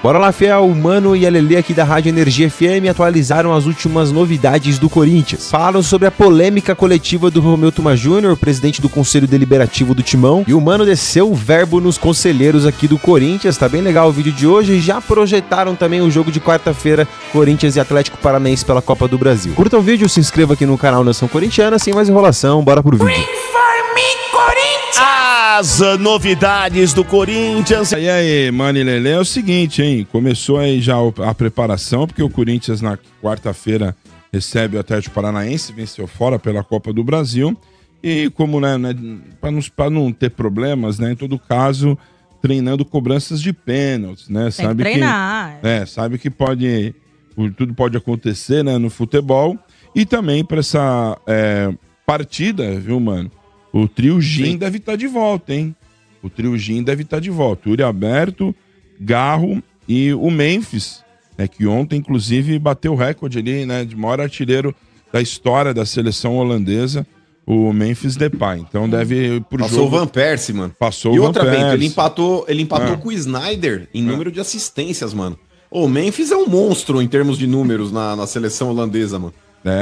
Bora lá, Fiel, o Mano e a Lelê aqui da Rádio Energia FM atualizaram as últimas novidades do Corinthians. Falaram sobre a polêmica coletiva do Romeu Tuma Júnior, presidente do Conselho Deliberativo do Timão, e o Mano desceu o verbo nos conselheiros aqui do Corinthians. Tá bem legal o vídeo de hoje, e já projetaram também o jogo de quarta-feira, Corinthians e Atlético Paranaense pela Copa do Brasil. Curta o vídeo, se inscreva aqui no canal Nação Corintiana, sem mais enrolação, bora pro vídeo. As novidades do Corinthians. E aí, Mano e Lelê, é o seguinte, hein? Começou aí já a preparação, porque o Corinthians na quarta-feira recebe o Atlético Paranaense, venceu fora pela Copa do Brasil. E como, né, para não ter problemas, né, em todo caso, treinando cobranças de pênaltis, né? Tem Sabe que treinar. sabe que tudo pode acontecer, né, no futebol. E também para essa partida, viu, mano? O trio Gin deve estar de volta, hein? O trio Gin deve estar de volta. O Yuri Alberto, Garro e o Memphis, né, que ontem, inclusive, bateu o recorde ali, né, de maior artilheiro da história da seleção holandesa, o Memphis Depay. Então deve ir pro jogo. Passou o Van Persie, mano. Passou e o Van outra, Persie. Bento, ele empatou com o Sneijder em número de assistências, mano. O Memphis é um monstro em termos de números na seleção holandesa, mano.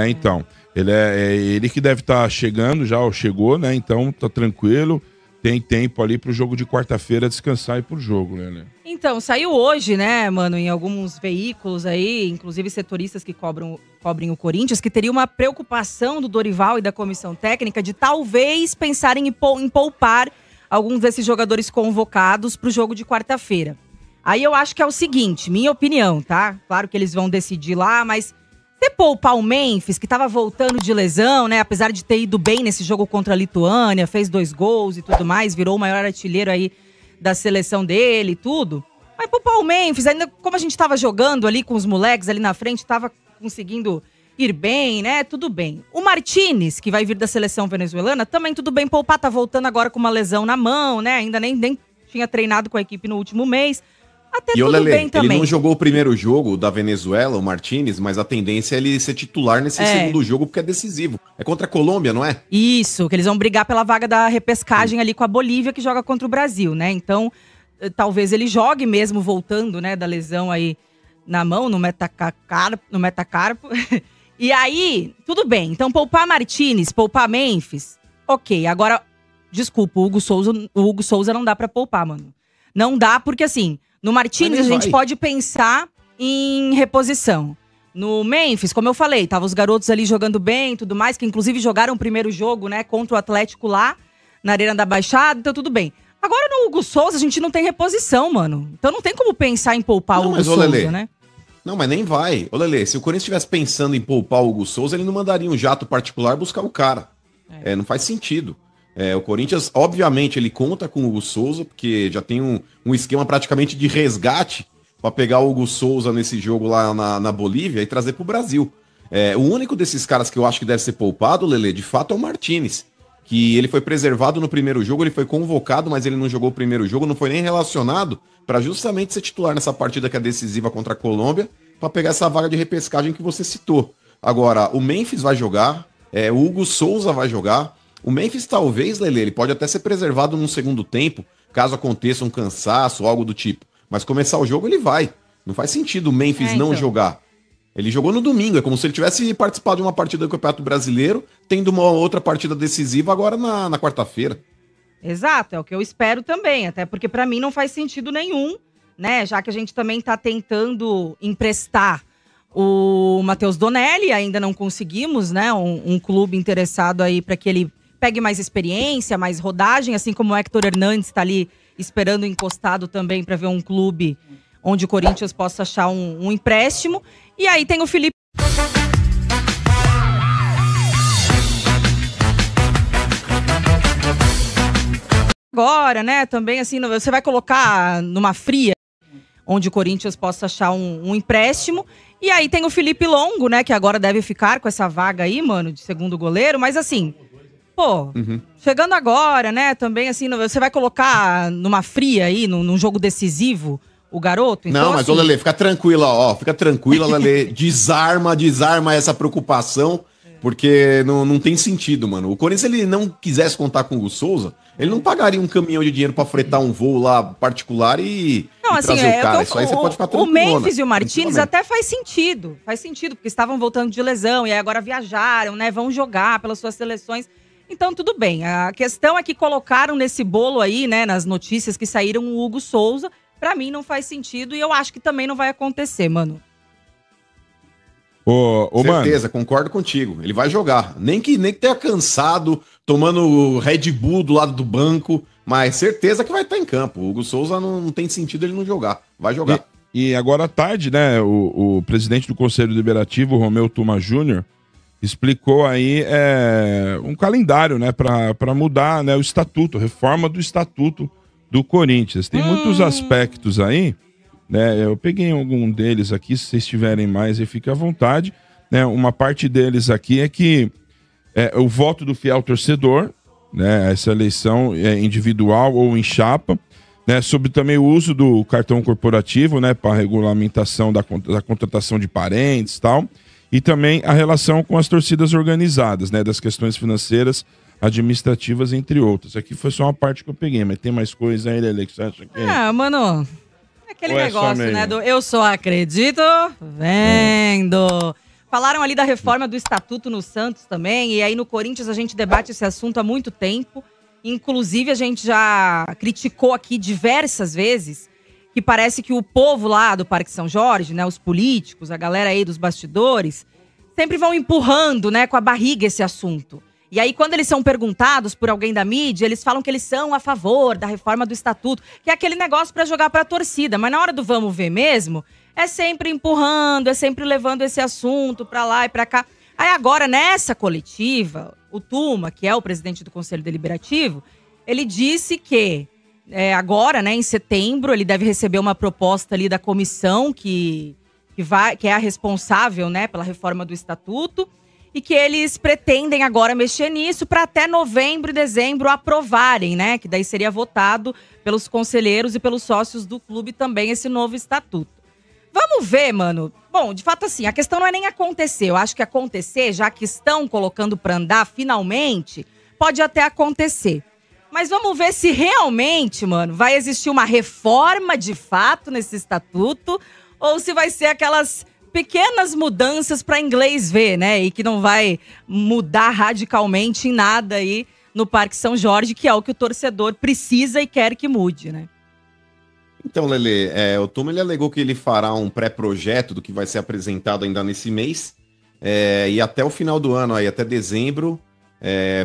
Então. Ele que deve estar chegando já, ou chegou, né? Então tá tranquilo. Tem tempo ali pro jogo de quarta-feira descansar e ir pro jogo, né? Então, saiu hoje, né, mano, em alguns veículos aí, inclusive setoristas que cobrem o Corinthians, que teria uma preocupação do Dorival e da comissão técnica de talvez pensarem em poupar alguns desses jogadores convocados pro jogo de quarta-feira. Aí eu acho que é o seguinte, minha opinião, tá? Claro que eles vão decidir lá, mas você poupar o Memphis, que tava voltando de lesão, né? Apesar de ter ido bem nesse jogo contra a Lituânia, fez 2 gols e tudo mais, virou o maior artilheiro aí da seleção dele e tudo. Mas poupar o Memphis, ainda como a gente tava jogando ali com os moleques ali na frente, tava conseguindo ir bem, né? Tudo bem. O Martínez, que vai vir da seleção venezuelana, também tudo bem poupar, tá voltando agora com uma lesão na mão, né? Ainda nem tinha treinado com a equipe no último mês. Até E o tudo Lelê, bem também. ele não jogou o primeiro jogo da Venezuela, o Martínez, mas a tendência é ele ser titular nesse segundo jogo, porque é decisivo. É contra a Colômbia, não é? Isso, que eles vão brigar pela vaga da repescagem ali com a Bolívia, que joga contra o Brasil, né? Então, talvez ele jogue mesmo voltando, né, da lesão aí na mão, no metacarpo. E aí, tudo bem. Então, poupar Martínez, poupar Memphis, ok. Agora, desculpa, o Hugo Souza não dá pra poupar, mano. Não dá porque, assim, no Martínez a gente pode pensar em reposição. No Memphis, como eu falei, tava os garotos ali jogando bem e tudo mais, que inclusive jogaram o primeiro jogo, né, contra o Atlético lá, na Arena da Baixada, então tudo bem. Agora no Hugo Souza a gente não tem reposição, mano. Então não tem como pensar em poupar o Hugo Souza, Lelê, né? Não, mas nem vai. Ô, Lelê, se o Corinthians estivesse pensando em poupar o Hugo Souza, ele não mandaria um jato particular buscar o cara. Não faz sentido. O Corinthians, obviamente, ele conta com o Hugo Souza, porque já tem um esquema praticamente de resgate para pegar o Hugo Souza nesse jogo lá na Bolívia e trazer pro Brasil. O único desses caras que eu acho que deve ser poupado, Lelê, de fato é o Martínez, que ele foi preservado no primeiro jogo, ele foi convocado, mas ele não jogou o primeiro jogo, não foi nem relacionado para justamente ser titular nessa partida que é decisiva contra a Colômbia, para pegar essa vaga de repescagem que você citou. Agora, o Memphis vai jogar, o Hugo Souza vai jogar. O Memphis talvez, Lelê, ele pode até ser preservado num segundo tempo, caso aconteça um cansaço ou algo do tipo. Mas começar o jogo ele vai. Não faz sentido o Memphis não jogar. Ele jogou no domingo, é como se ele tivesse participado de uma partida do Campeonato Brasileiro, tendo uma outra partida decisiva agora na quarta-feira. Exato, é o que eu espero também, até porque pra mim não faz sentido nenhum, né? Já que a gente também tá tentando emprestar o Matheus Donelli, ainda não conseguimos, né? Um clube interessado aí para que ele pegue mais experiência, mais rodagem, assim como o Héctor Hernandes está ali esperando encostado também para ver um clube onde o Corinthians possa achar um empréstimo. E aí tem o Felipe. Agora, né, também assim, você vai colocar numa fria onde o Corinthians possa achar um empréstimo. E aí tem o Felipe Longo, né, que agora deve ficar com essa vaga aí, mano, de segundo goleiro, mas assim... Pô, chegando agora, né, também assim, você vai colocar numa fria aí, num jogo decisivo, o garoto? Então, não, mas assim... ô Lelê, fica tranquila, fica tranquila, Lelê, desarma essa preocupação, porque não tem sentido, mano. O Corinthians, se ele não quisesse contar com o Hugo Souza, ele não pagaria um caminhão de dinheiro pra fretar um voo lá particular e Não, assim, Isso aí você pode ficar o tranquilona. Memphis e o Martins Tranquilamente. até faz sentido, porque estavam voltando de lesão e aí agora viajaram, né, vão jogar pelas suas seleções. Então, tudo bem. A questão é que colocaram nesse bolo aí, né, nas notícias que saíram o Hugo Souza. Pra mim não faz sentido e eu acho que também não vai acontecer, mano. Certeza, concordo contigo. Ele vai jogar. Nem que tenha cansado, tomando Red Bull do lado do banco, mas certeza que vai estar em campo. O Hugo Souza não tem sentido ele não jogar. Vai jogar. E agora à tarde, né, o presidente do Conselho Deliberativo, Romeu Tuma Júnior, explicou aí um calendário, né, para mudar, né, o estatuto, reforma do estatuto do Corinthians. Tem muitos aspectos aí, né, eu peguei algum deles aqui, se vocês tiverem mais aí, fique à vontade, né, uma parte deles aqui é que o voto do fiel torcedor, né, essa eleição individual ou em chapa, né, sobre também o uso do cartão corporativo, né, para regulamentação da contratação de parentes e tal, e também a relação com as torcidas organizadas, né, das questões financeiras, administrativas, entre outras. Aqui foi só uma parte que eu peguei, mas tem mais coisa aí, Lele, que você acha que Mano, aquele Ou é negócio, só meio? né, do eu só acredito vendo. Falaram ali da reforma do Estatuto no Santos também, e aí no Corinthians a gente debate esse assunto há muito tempo. Inclusive, a gente já criticou aqui diversas vezes que parece que o povo lá do Parque São Jorge, né, os políticos, a galera aí dos bastidores, sempre vão empurrando, né, com a barriga esse assunto. E aí, quando eles são perguntados por alguém da mídia, eles falam que eles são a favor da reforma do Estatuto, que é aquele negócio pra jogar pra torcida. Mas na hora do vamos ver mesmo, é sempre empurrando, é sempre levando esse assunto pra lá e pra cá. Aí agora, nessa coletiva, o Tuma, que é o presidente do Conselho Deliberativo, ele disse que agora, né, em setembro, ele deve receber uma proposta ali da comissão que é a responsável, né, pela reforma do Estatuto, e que eles pretendem agora mexer nisso para até novembro e dezembro aprovarem, né? Que daí seria votado pelos conselheiros e pelos sócios do clube também esse novo estatuto. Vamos ver, mano. Bom, de fato, assim, a questão não é nem acontecer. Eu acho que acontecer, já que estão colocando para andar finalmente, pode até acontecer. Mas vamos ver se realmente, mano, vai existir uma reforma de fato nesse estatuto ou se vai ser aquelas pequenas mudanças para inglês ver, né? E que não vai mudar radicalmente em nada aí no Parque São Jorge, que é o que o torcedor precisa e quer que mude, né? Então, Lele, o Tuma ele alegou que ele fará um pré-projeto do que vai ser apresentado ainda nesse mês, e até o final do ano, aí, até dezembro,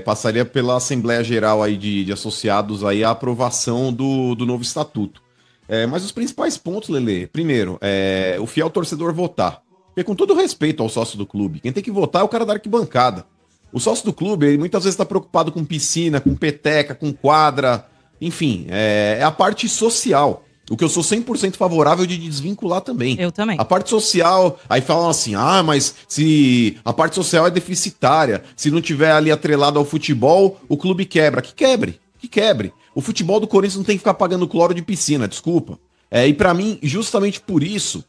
passaria pela Assembleia Geral aí de associados aí a aprovação do novo estatuto. Mas os principais pontos, Lele, primeiro, o fiel torcedor votar. Porque com todo respeito ao sócio do clube, quem tem que votar é o cara da arquibancada. O sócio do clube, ele muitas vezes está preocupado com piscina, com peteca, com quadra, enfim, é a parte social. O que eu sou 100% favorável de desvincular também. Eu também. A parte social, aí falam assim, mas se a parte social é deficitária, se não tiver ali atrelado ao futebol, o clube quebra. Que quebre. O futebol do Corinthians não tem que ficar pagando cloro de piscina, desculpa. E pra mim, justamente por isso,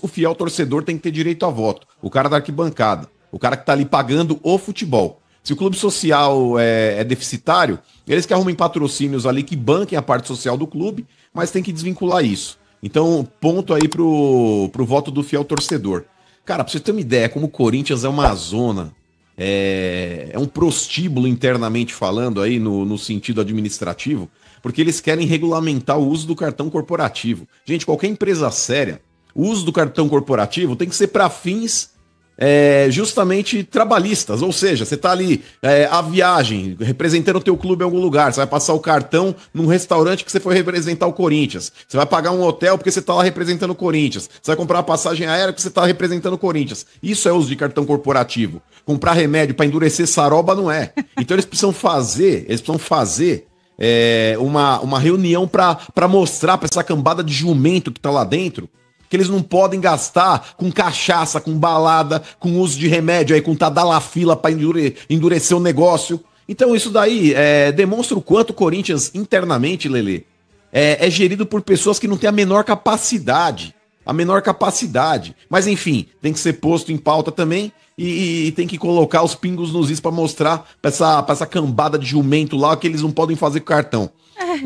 o fiel torcedor tem que ter direito a voto. O cara da arquibancada, o cara que tá ali pagando o futebol. Se o clube social é deficitário, eles que arrumem patrocínios ali que banquem a parte social do clube, mas tem que desvincular isso. Então, ponto aí pro voto do fiel torcedor. Cara, pra você ter uma ideia, como o Corinthians é uma zona, é um prostíbulo internamente falando aí no sentido administrativo, porque eles querem regulamentar o uso do cartão corporativo. Gente, qualquer empresa séria, o uso do cartão corporativo tem que ser para fins justamente trabalhistas, ou seja, você tá ali a viagem, representando o teu clube em algum lugar, você vai passar o cartão num restaurante que você foi representar o Corinthians, você vai pagar um hotel porque você tá lá representando o Corinthians, você vai comprar uma passagem aérea porque você tá representando o Corinthians. Isso é uso de cartão corporativo. Comprar remédio para endurecer saroba não é. Então eles precisam fazer uma reunião para mostrar para essa cambada de jumento que tá lá dentro que eles não podem gastar com cachaça, com balada, com uso de remédio, aí, com tadalafila para endurecer o negócio. Então isso daí demonstra o quanto o Corinthians internamente, Lelê, é gerido por pessoas que não têm a menor capacidade. Mas enfim, tem que ser posto em pauta também e tem que colocar os pingos nos is para mostrar pra essa cambada de jumento lá que eles não podem fazer com cartão.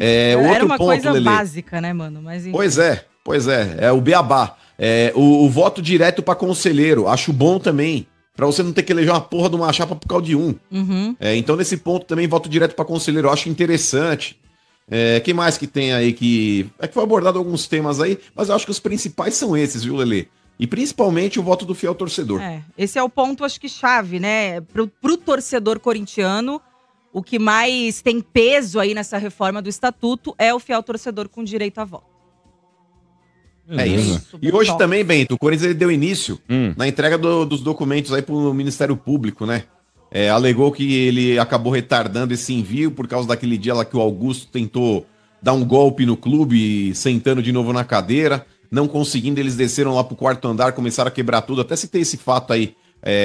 Era uma coisa básica, né, mano? Mas, enfim. Pois é, é o beabá. O voto direto pra conselheiro, acho bom também. Pra você não ter que eleger uma porra de uma chapa por causa de um. Uhum. Então, nesse ponto também, voto direto pra conselheiro, eu acho interessante. Quem mais que tem aí que... É que foi abordado alguns temas aí, mas eu acho que os principais são esses, viu, Lelê? E principalmente o voto do fiel torcedor. Esse é o ponto, acho que chave, né? Pro torcedor corintiano, o que mais tem peso aí nessa reforma do estatuto é o fiel torcedor com direito a voto. É isso. E hoje também, Bento, o Corinthians ele deu início na entrega dos documentos aí pro Ministério Público, né? Alegou que ele acabou retardando esse envio por causa daquele dia lá que o Augusto tentou dar um golpe no clube, sentando de novo na cadeira, não conseguindo, eles desceram lá pro quarto andar, começaram a quebrar tudo. Até citei esse fato aí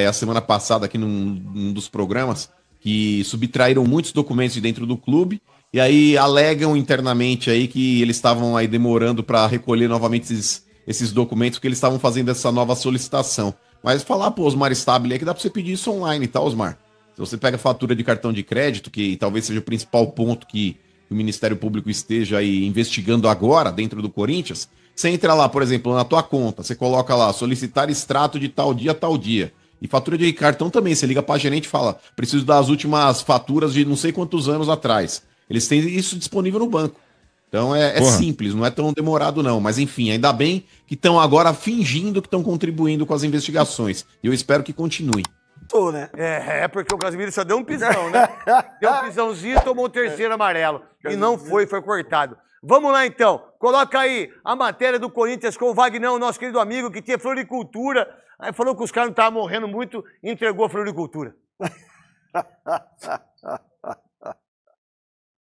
a semana passada aqui num dos programas, que subtraíram muitos documentos de dentro do clube. E aí alegam internamente aí que eles estavam aí demorando para recolher novamente esses documentos, porque eles estavam fazendo essa nova solicitação. Mas falar pro Osmar Stabile é que dá para você pedir isso online, tá, Osmar? Se você pega fatura de cartão de crédito, que talvez seja o principal ponto que o Ministério Público esteja aí investigando agora dentro do Corinthians, você entra lá, por exemplo, na tua conta, você coloca lá, solicitar extrato de tal dia. E fatura de cartão também, você liga pra gerente e fala, preciso das últimas faturas de não sei quantos anos atrás. Eles têm isso disponível no banco. Então é simples, não é tão demorado não. Mas enfim, ainda bem que estão agora fingindo que estão contribuindo com as investigações. E eu espero que continuem. Né? Porque o Casemiro só deu um pisão, né? Deu um pisãozinho e tomou o terceiro amarelo. E não foi cortado. Vamos lá então, coloca aí a matéria do Corinthians com o Vagnão, nosso querido amigo, que tinha floricultura. Aí falou que os caras não estavam morrendo muito e entregou a floricultura.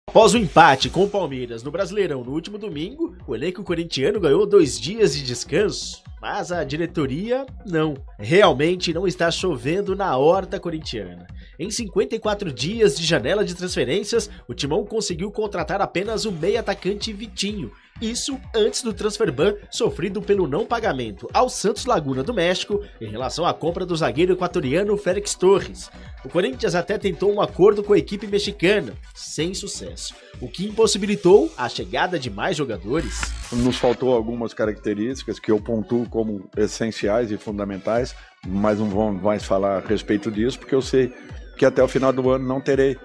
Após o empate com o Palmeiras no Brasileirão no último domingo, o elenco corintiano ganhou 2 dias de descanso, mas a diretoria não. Realmente não está chovendo na horta corintiana. Em 54 dias de janela de transferências, o Timão conseguiu contratar apenas o meio atacante Vitinho. Isso antes do transfer ban sofrido pelo não pagamento ao Santos Laguna do México em relação à compra do zagueiro equatoriano Félix Torres. O Corinthians até tentou um acordo com a equipe mexicana, sem sucesso, o que impossibilitou a chegada de mais jogadores. Nos faltou algumas características que eu pontuo como essenciais e fundamentais, mas não vou mais falar a respeito disso, porque eu sei que até o final do ano não terei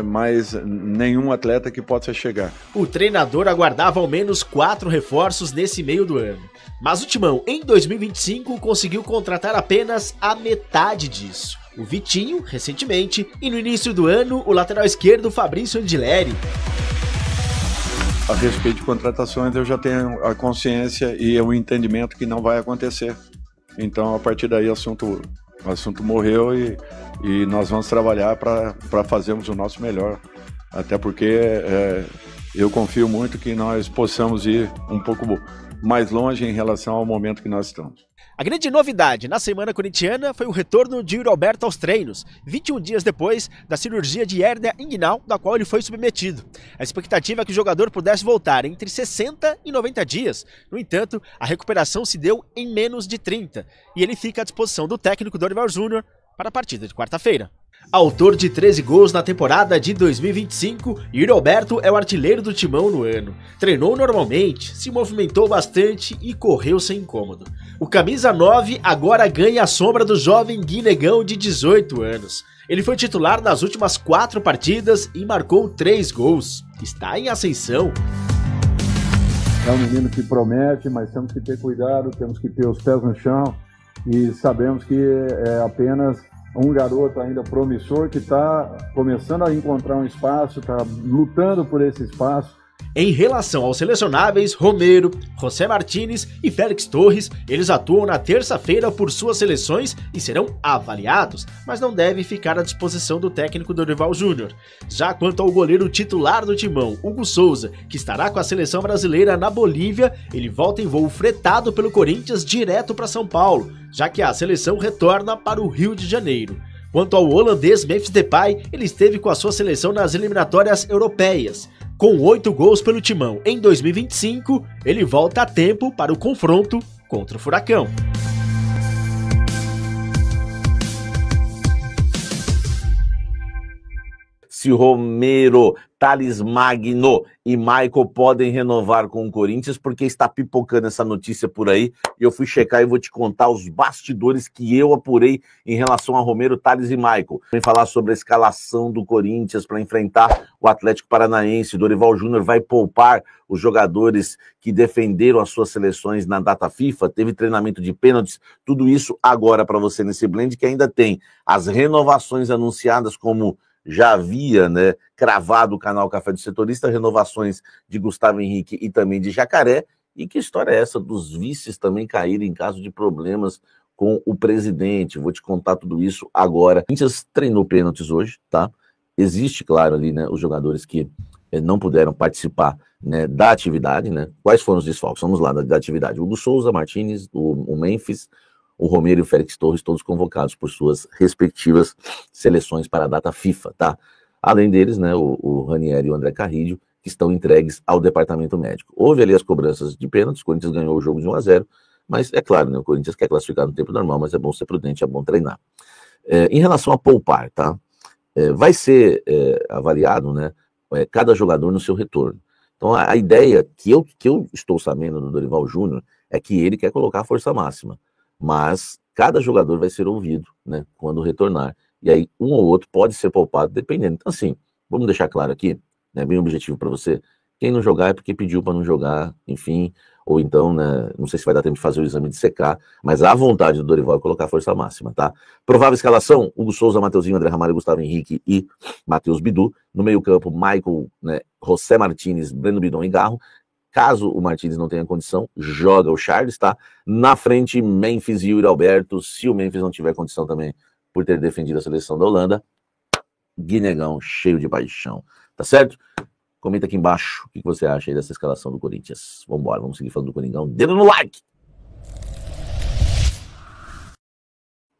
mais nenhum atleta que possa chegar. O treinador aguardava ao menos 4 reforços nesse meio do ano. Mas o Timão, em 2025, conseguiu contratar apenas a metade disso. O Vitinho, recentemente, e no início do ano, o lateral esquerdo Fabrício Andileri. A respeito de contratações, eu já tenho a consciência e o entendimento que não vai acontecer. Então, a partir daí, o assunto morreu e nós vamos trabalhar para fazermos o nosso melhor. Até porque eu confio muito que nós possamos ir um pouco mais longe em relação ao momento que nós estamos. A grande novidade na semana corintiana foi o retorno de Yuri Alberto aos treinos, 21 dias depois da cirurgia de hérnia inguinal da qual ele foi submetido. A expectativa é que o jogador pudesse voltar entre 60 e 90 dias. No entanto, a recuperação se deu em menos de 30 e ele fica à disposição do técnico Dorival Júnior para a partida de quarta-feira. Autor de 13 gols na temporada de 2025, Yuri Alberto é o artilheiro do Timão no ano. Treinou normalmente, se movimentou bastante e correu sem incômodo. O camisa 9 agora ganha a sombra do jovem Guinegão de 18 anos. Ele foi titular nas últimas 4 partidas e marcou 3 gols. Está em ascensão. É um menino que promete, mas temos que ter cuidado, temos que ter os pés no chão e sabemos que é apenas um garoto ainda promissor que está começando a encontrar um espaço, está lutando por esse espaço. Em relação aos selecionáveis, Romero, José Martínez e Félix Torres, eles atuam na terça-feira por suas seleções e serão avaliados, mas não devem ficar à disposição do técnico Dorival Júnior. Já quanto ao goleiro titular do Timão, Hugo Souza, que estará com a seleção brasileira na Bolívia, ele volta em voo fretado pelo Corinthians direto para São Paulo, já que a seleção retorna para o Rio de Janeiro. Quanto ao holandês Memphis Depay, ele esteve com a sua seleção nas eliminatórias europeias. Com 8 gols pelo Timão em 2025, ele volta a tempo para o confronto contra o Furacão. se Romero, Thales Magno e Michael podem renovar com o Corinthians, porque está pipocando essa notícia por aí, e eu fui checar e vou te contar os bastidores que eu apurei em relação a Romero, Thales e Michael. Vem falar sobre a escalação do Corinthians para enfrentar o Atlético Paranaense. Dorival Júnior vai poupar os jogadores que defenderam as suas seleções na data FIFA, teve treinamento de pênaltis, tudo isso agora para você nesse blend, que ainda tem as renovações anunciadas, como já havia, né, cravado o canal Café do Setorista, renovações de Gustavo Henrique e também de Jacaré. E que história é essa dos vices também caírem em caso de problemas com o presidente? Vou te contar tudo isso agora. O Corinthians treinou pênaltis hoje, tá? Existe, claro, ali, né, os jogadores que não puderam participar, né, da atividade, né? Quais foram os desfalques? Vamos lá, da atividade. O Hugo Souza, Martínez, o Memphis, o Romero e o Félix Torres, todos convocados por suas respectivas seleções para a data FIFA, tá? Além deles, né, o Ranieri e o André Carrillo, que estão entregues ao departamento médico. Houve ali as cobranças de pênaltis, o Corinthians ganhou o jogo de 1-0, mas é claro, né, o Corinthians quer classificar no tempo normal, mas é bom ser prudente, é bom treinar. Em relação a poupar, tá? Vai ser avaliado, né, cada jogador no seu retorno. Então a ideia que eu estou sabendo do Dorival Júnior é que ele quer colocar a força máxima, mas cada jogador vai ser ouvido, né, quando retornar. E aí um ou outro pode ser poupado, dependendo. Então assim, vamos deixar claro aqui, né, bem objetivo para você, quem não jogar é porque pediu para não jogar, enfim, ou então, né, não sei se vai dar tempo de fazer o exame de secar, mas a vontade do Dorival é colocar a força máxima, tá? Provável escalação: Hugo Souza, Mateuzinho, André Ramalho, Gustavo Henrique e Matheus Bidu. No meio campo, Michael, né, José Martínez, Breno Bidon e Garro. Caso o Martínez não tenha condição, joga o Charles, tá? Na frente, Memphis e Yuri Alberto. Se o Memphis não tiver condição também, por ter defendido a seleção da Holanda, Guinegão, cheio de paixão, tá certo? Comenta aqui embaixo o que você acha aí dessa escalação do Corinthians. Vambora, vamos seguir falando do Coringão. Dedo no like!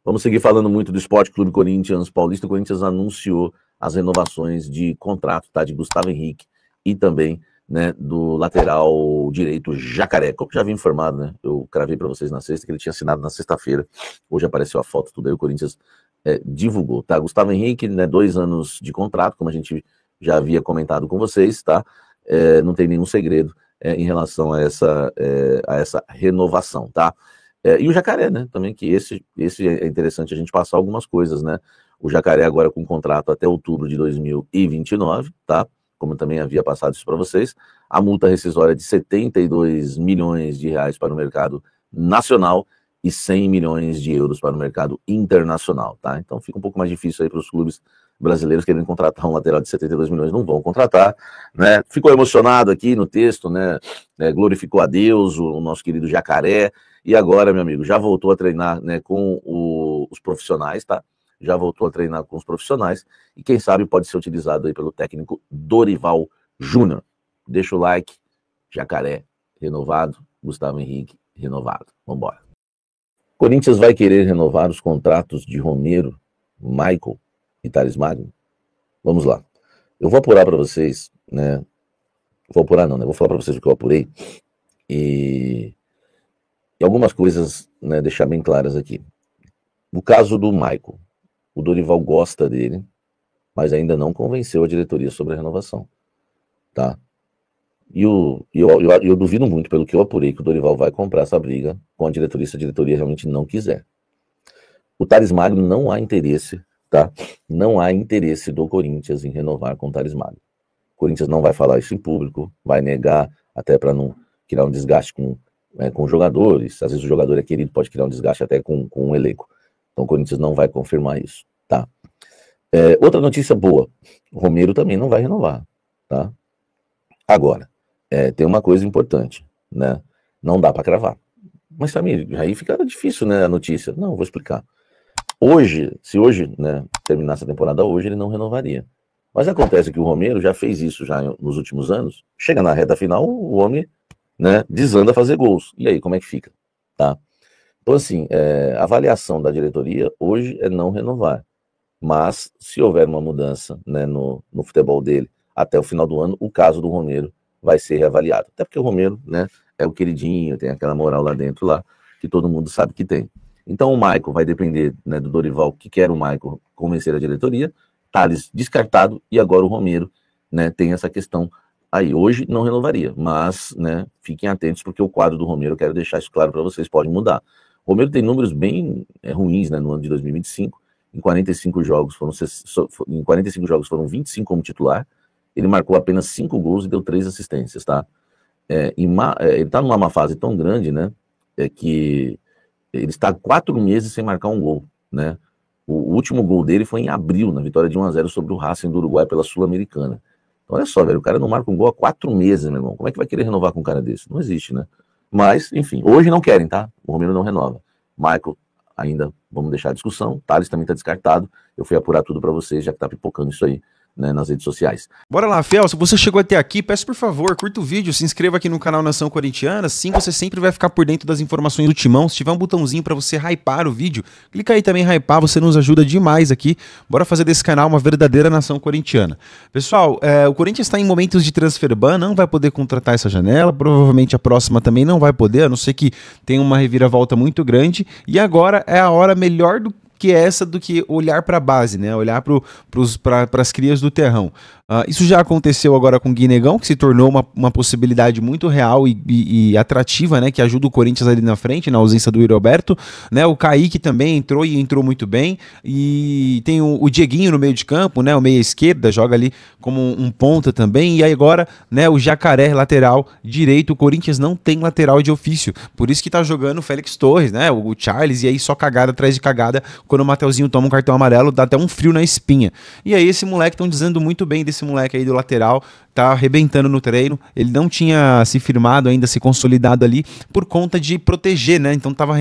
Vamos seguir falando muito do Esporte Clube Corinthians Paulista. O Corinthians anunciou as renovações de contrato, tá? De Gustavo Henrique e também, né, do lateral direito Jacaré. Como já havia informado, né? Eu cravei para vocês na sexta que ele tinha assinado na sexta-feira. Hoje apareceu a foto, tudo aí o Corinthians divulgou, tá? Gustavo Henrique, né, 2 anos de contrato, como a gente já havia comentado com vocês, tá? Não tem nenhum segredo em relação a essa renovação, tá? E o Jacaré, né? Também, que esse é interessante a gente passar algumas coisas, né? O Jacaré agora com contrato até outubro de 2029, tá? Como eu também havia passado isso para vocês. A multa rescisória de 72 milhões de reais para o mercado nacional e 100 milhões de euros para o mercado internacional, tá? Então fica um pouco mais difícil aí para os clubes brasileiros querendo contratar um lateral de 72 milhões, não vão contratar, né? Ficou emocionado aqui no texto, né? Glorificou a Deus, o nosso querido Jacaré, e agora, meu amigo, já voltou a treinar, né, com os profissionais, tá? Já voltou a treinar com os profissionais, e quem sabe pode ser utilizado aí pelo técnico Dorival Júnior. Deixa o like, Jacaré renovado, Gustavo Henrique renovado. Vambora. Corinthians vai querer renovar os contratos de Romero, Michael e Thales Magno? Vamos lá. Eu vou apurar para vocês, né? Vou apurar não, né? Vou falar para vocês o que eu apurei e algumas coisas, né, deixar bem claras aqui. No caso do Michael, o Dorival gosta dele, mas ainda não convenceu a diretoria sobre a renovação, tá? E eu duvido muito, pelo que eu apurei, que o Dorival vai comprar essa briga com a diretoria, se a diretoria realmente não quiser. O Thales Magno não há interesse, tá? Não há interesse do Corinthians em renovar com o Thales Magno. O Corinthians não vai falar isso em público, vai negar, até para não criar um desgaste com jogadores. Às vezes o jogador é querido, pode criar um desgaste até com um elenco. Então o Corinthians não vai confirmar isso, tá? Outra notícia boa, o Romero também não vai renovar, tá? Agora, tem uma coisa importante, né? Não dá para cravar. Mas, Samir, aí fica difícil, né, a notícia. Não, vou explicar. Se hoje, né, terminasse a temporada hoje, ele não renovaria. Mas acontece que o Romero já fez isso já nos últimos anos. Chega na reta final, o homem, né, desanda a fazer gols. E aí, como é que fica? Tá? Então, assim, a avaliação da diretoria hoje é não renovar. Mas, se houver uma mudança, né, no futebol dele até o final do ano, o caso do Romero vai ser reavaliado. Até porque o Romero, né, é o queridinho, tem aquela moral lá dentro, lá, que todo mundo sabe que tem. Então o Michael vai depender, né, do Dorival, que quer o Michael convencer a diretoria, Thales descartado e agora o Romero, né, tem essa questão aí. Hoje não renovaria, mas, né, fiquem atentos porque o quadro do Romero, eu quero deixar isso claro para vocês, pode mudar. O Romero tem números bem ruins, né, no ano de 2025. Em 45 jogos foram 25 como titular. Ele marcou apenas 5 gols e deu 3 assistências, tá? Ele está numa má fase tão grande, né, que ele está 4 meses sem marcar um gol, né? O último gol dele foi em abril, na vitória de 1-0 sobre o Racing do Uruguai pela Sul-Americana. Então, olha só, velho, o cara não marca um gol há 4 meses, meu irmão. Como é que vai querer renovar com um cara desse? Não existe, né? Mas, enfim, hoje não querem, tá? O Romero não renova. Michael, ainda vamos deixar a discussão. Thales também tá descartado. Eu fui apurar tudo para vocês, já que tá pipocando isso aí, né, nas redes sociais. Bora lá, Fel, se você chegou até aqui, peço por favor, curta o vídeo, se inscreva aqui no canal Nação Corintiana, assim você sempre vai ficar por dentro das informações do Timão. Se tiver um botãozinho para você hypar o vídeo, clica aí também em hypar, você nos ajuda demais aqui. Bora fazer desse canal uma verdadeira Nação Corintiana. Pessoal, o Corinthians está em momentos de transfer ban, não vai poder contratar essa janela, provavelmente a próxima também não vai poder, a não ser que tenha uma reviravolta muito grande, e agora é a hora melhor do que essa do que olhar para a base, né? Olhar para as crias do terrão. Isso já aconteceu agora com o Guinegão, que se tornou uma possibilidade muito real e atrativa, né? Que ajuda o Corinthians ali na frente, na ausência do Yuri Alberto, né? O Kaique também entrou e entrou muito bem. E tem o Dieguinho no meio de campo, né? O meia esquerda, joga ali como um ponta também. E aí agora, né? O Jacaré, lateral direito. O Corinthians não tem lateral de ofício. Por isso que tá jogando o Félix Torres, né? O Charles, e aí só cagada atrás de cagada. Quando o Mateuzinho toma um cartão amarelo, dá até um frio na espinha. E aí esse moleque, estão dizendo muito bem desse moleque aí do lateral, tá arrebentando no treino. Ele não tinha se firmado ainda, se consolidado ali por conta de proteger, né? Então tava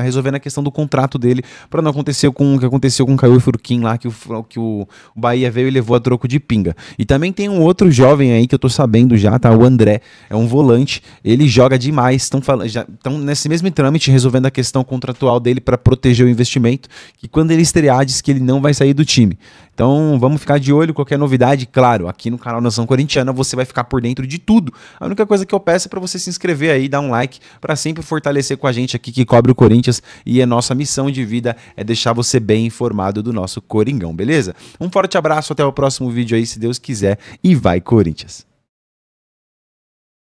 resolvendo a questão do contrato dele para não acontecer com o que aconteceu com o Caio Furquim lá, que o Bahia veio e levou a troco de pinga. E também tem um outro jovem aí que eu tô sabendo já, tá? O André, é um volante, ele joga demais. Estão nesse mesmo trâmite resolvendo a questão contratual dele para proteger o investimento, que quando ele estrear diz que ele não vai sair do time. Então vamos ficar de olho, qualquer novidade, claro, aqui no canal Nação Corintiana você vai ficar por dentro de tudo. A única coisa que eu peço é para você se inscrever aí, dar um like, para sempre fortalecer com a gente aqui que cobre o Corinthians, e a nossa missão de vida é deixar você bem informado do nosso Coringão, beleza? Um forte abraço, até o próximo vídeo aí, se Deus quiser, e vai Corinthians!